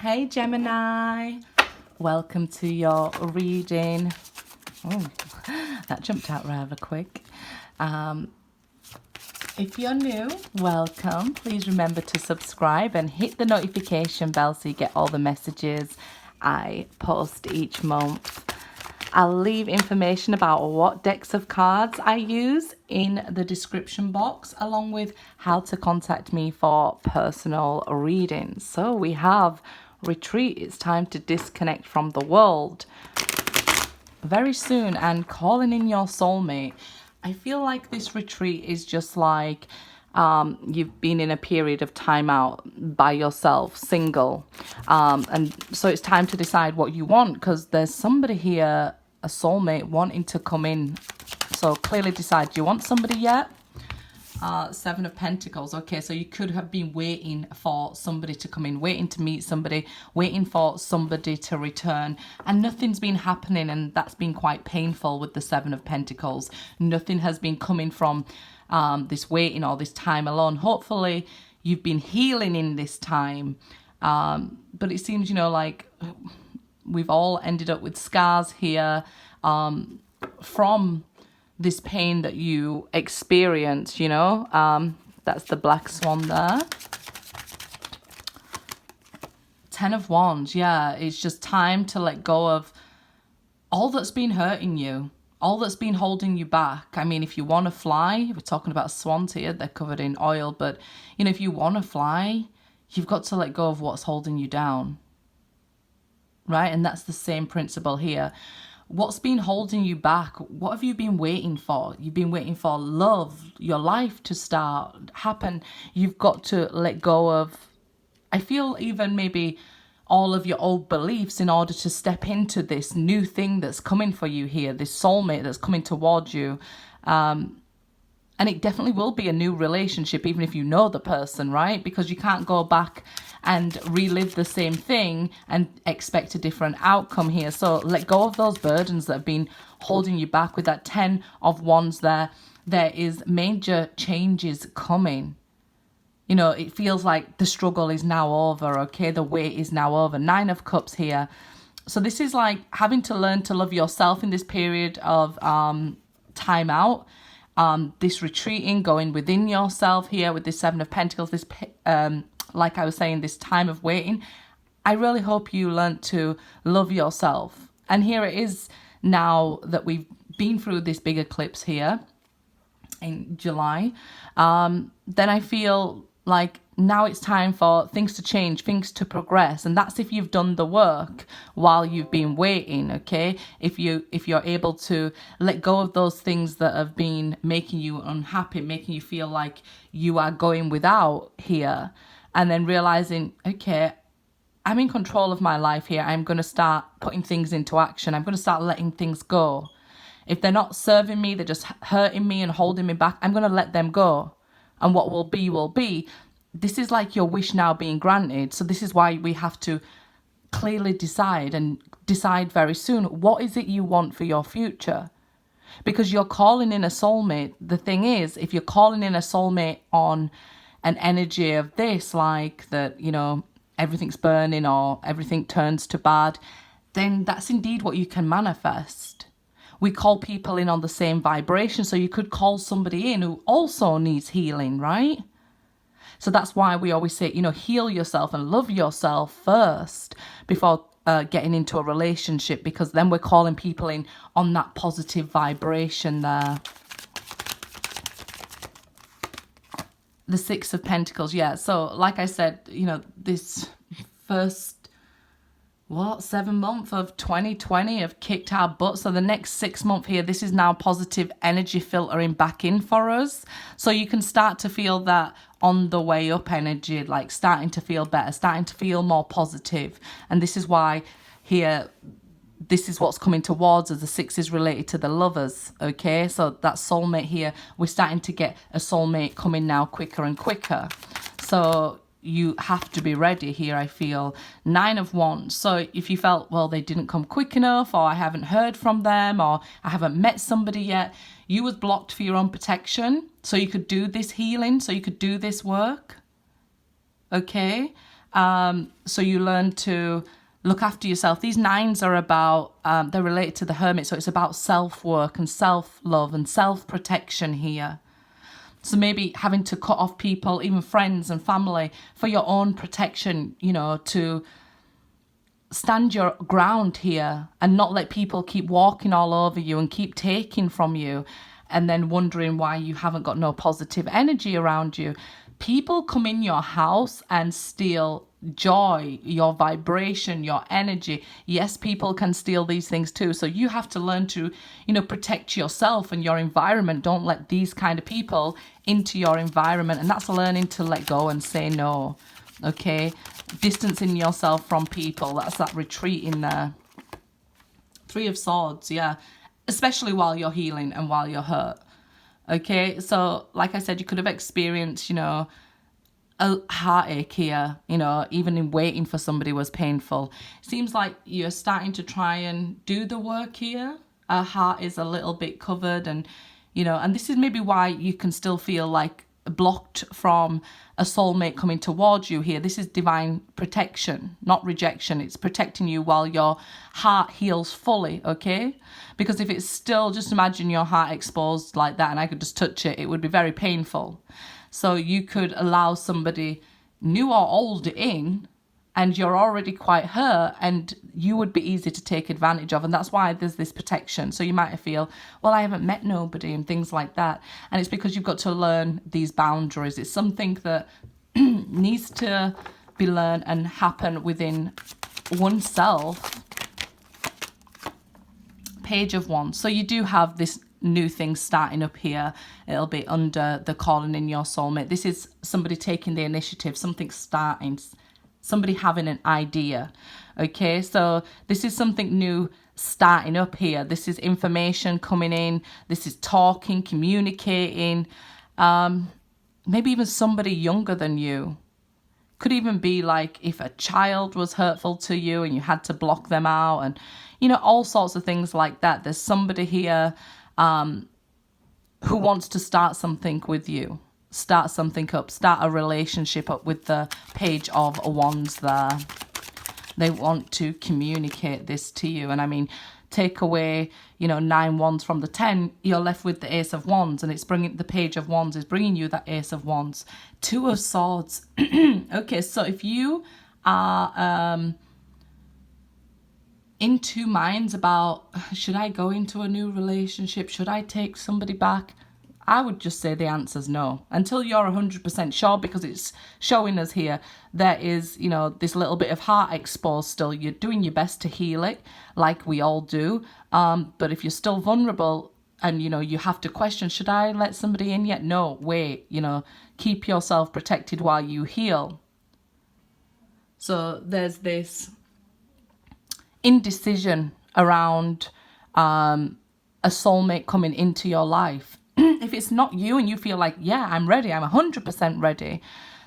Hey Gemini, welcome to your reading. Oh, that jumped out rather quick. If you're new, welcome. Please remember to subscribe and hit the notification bell so you get all the messages I post each month. I'll leave information about what decks of cards I use in the description box, along with how to contact me for personal readings. So we have retreat. It's time to disconnect from the world very soon and calling in your soulmate. I feel like this retreat is just like you've been in a period of time out by yourself, single. And so it's time to decide what you want, because there's somebody here, a soulmate, wanting to come in. So clearly decide, do you want somebody yet? Seven of Pentacles. Okay, so you could have been waiting for somebody to come in, waiting to meet somebody, waiting for somebody to return, and nothing's been happening, and that's been quite painful with the Seven of Pentacles. Nothing has been coming from this waiting or this time alone. Hopefully you've been healing in this time, but it seems, you know, like we've all ended up with scars here from this pain that you experience, you know. That's the Black Swan there. Ten of Wands, yeah. It's just time to let go of all that's been hurting you, all that's been holding you back. I mean, if you want to fly, we're talking about swans here, they're covered in oil, but, you know, if you want to fly, you've got to let go of what's holding you down, right? And that's the same principle here. What's been holding you back? What have you been waiting for? You've been waiting for love, your life to start, happen. You've got to let go of, I feel, even maybe all of your old beliefs in order to step into this new thing that's coming for you here, this soulmate that's coming towards you. And it definitely will be a new relationship, even if you know the person, right? Because you can't go back and relive the same thing and expect a different outcome here. So let go of those burdens that have been holding you back. With that 10 of Wands there, there is major changes coming. You know, it feels like the struggle is now over, okay? The wait is now over. 9 of Cups here. So this is like having to learn to love yourself in this period of time out. This retreating, going within yourself here with this 7 of Pentacles, this like I was saying, this time of waiting. I really hope you learn to love yourself. And here it is now that we've been through this big eclipse here in July. Then I feel like now it's time for things to change, things to progress. And that's if you've done the work while you've been waiting, okay? If you're able to let go of those things that have been making you unhappy, making you feel like you are going without here, and then realizing, okay, I'm in control of my life here. I'm going to start putting things into action. I'm going to start letting things go. If they're not serving me, they're just hurting me and holding me back, I'm going to let them go. And what will be, will be. This is like your wish now being granted. So this is why we have to clearly decide, and decide very soon. What is it you want for your future? Because you're calling in a soulmate. The thing is, if you're calling in a soulmate on an energy of this, like that, you know, everything's burning or everything turns to bad, then that's indeed what you can manifest. We call people in on the same vibration, so you could call somebody in who also needs healing, right? So that's why we always say, you know, heal yourself and love yourself first before getting into a relationship, because then we're calling people in on that positive vibration there. The 6 of Pentacles, yeah. So like I said, you know, this first 7 months of 2020 have kicked our butt. So the next 6 months here, this is now positive energy filtering back in for us. So you can start to feel that on the way up energy, like starting to feel better, starting to feel more positive. And this is why here, this is what's coming towards us. The 6 is related to the lovers, okay? So that soulmate here, we're starting to get a soulmate coming now quicker and quicker. So you have to be ready here, I feel. 9 of Wands. So if you felt, well, they didn't come quick enough, or I haven't heard from them, or I haven't met somebody yet, you was blocked for your own protection. So you could do this healing, so you could do this work, okay? So you learn to look after yourself. These nines are about, they're related to the Hermit. So it's about self-work and self-love and self-protection here. So maybe having to cut off people, even friends and family, for your own protection, you know, to stand your ground here and not let people keep walking all over you and keep taking from you and then wondering why you haven't got no positive energy around you. People come in your house and steal joy, your vibration, your energy. Yes, people can steal these things too. So you have to learn to, you know, protect yourself and your environment. Don't let these kind of people into your environment. And that's learning to let go and say no. Okay, distancing yourself from people. That's that retreating there. Three of Swords, yeah. Especially while you're healing and while you're hurt. Okay, so like I said, you could have experienced, you know, a heartache here, you know, even in waiting for somebody was painful. Seems like you're starting to try and do the work here. Our heart is a little bit covered and, you know, and this is maybe why you can still feel like blocked from a soulmate coming towards you here. This is divine protection, not rejection. It's protecting you while your heart heals fully, okay? Because if it's still, just imagine your heart exposed like that and I could just touch it, it would be very painful. So you could allow somebody new or old in and you're already quite hurt and you would be easy to take advantage of. And that's why there's this protection. So you might feel, well, I haven't met nobody and things like that. And it's because you've got to learn these boundaries. It's something that needs to be learned and happen within oneself. Page of Wands. So you do have this new thing starting up here. It'll be under the calling in your soulmate. This is somebody taking the initiative, something starting, somebody having an idea. Okay, so this is something new starting up here. This is information coming in. This is talking, communicating. Maybe even somebody younger than you. Could even be like if a child was hurtful to you and you had to block them out and, you know, all sorts of things like that. There's somebody here who wants to start something with you. Start something up, start a relationship up with the Page of Wands there. They want to communicate this to you. And I mean, take away, you know, 9 wands from the 10, you're left with the Ace of Wands. And it's bringing, the Page of Wands is bringing you that Ace of Wands. 2 of Swords. Okay, so if you are in two minds about, should I go into a new relationship? Should I take somebody back? I would just say the answer's no. Until you're 100% sure, because it's showing us here, there is, you know, this little bit of heart exposed still. You're doing your best to heal it, like we all do. But if you're still vulnerable and, you know, you have to question, should I let somebody in yet? No, wait, you know, keep yourself protected while you heal. So there's this indecision around a soulmate coming into your life. If it's not you and you feel like, yeah, I'm ready, I'm 100% ready,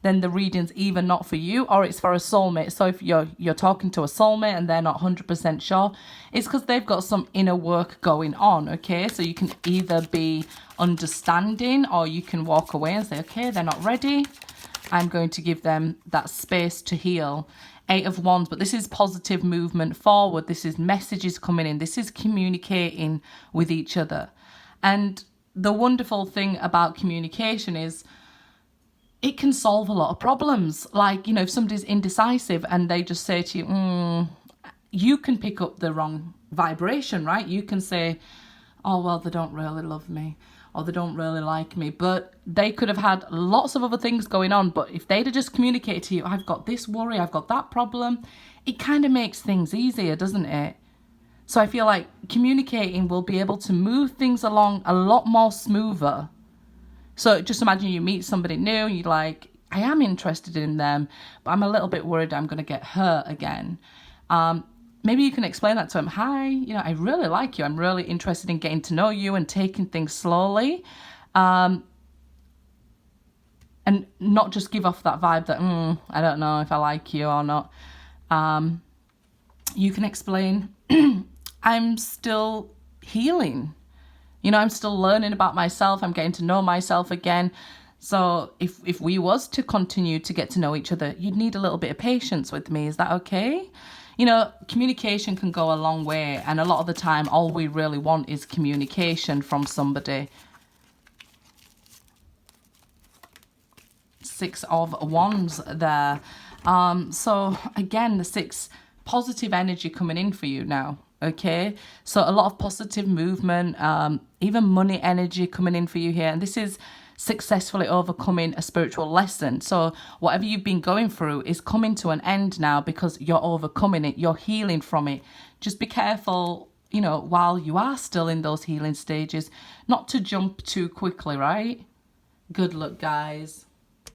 then the reading's either not for you or it's for a soulmate. So if you're talking to a soulmate and they're not 100% sure, it's because they've got some inner work going on, okay? So you can either be understanding or you can walk away and say, okay, they're not ready. I'm going to give them that space to heal. 8 of Wands, but this is positive movement forward. This is messages coming in. This is communicating with each other. And the wonderful thing about communication is it can solve a lot of problems. Like, you know, if somebody's indecisive and they just say to you, you can pick up the wrong vibration, right? You can say, oh, well, they don't really love me or they don't really like me. But they could have had lots of other things going on. But if they'd have just communicated to you, I've got this worry, I've got that problem, it kind of makes things easier, doesn't it? So I feel like communicating will be able to move things along a lot more smoother. So just imagine you meet somebody new, you're like, I am interested in them, but I'm a little bit worried I'm going to get hurt again. Maybe you can explain that to them. Hi, you know, I really like you. I'm really interested in getting to know you and taking things slowly. And not just give off that vibe that, I don't know if I like you or not. You can explain, I'm still healing. You know, I'm still learning about myself. I'm getting to know myself again. So if we was to continue to get to know each other, you'd need a little bit of patience with me. Is that okay? You know, communication can go a long way, and a lot of the time all we really want is communication from somebody. Six of Wands there. So again, the six, positive energy coming in for you now. Okay, so a lot of positive movement, even money energy coming in for you here. And this is successfully overcoming a spiritual lesson. So whatever you've been going through is coming to an end now because you're overcoming it. You're healing from it. Just be careful, you know, while you are still in those healing stages, not to jump too quickly, right? Good luck, guys.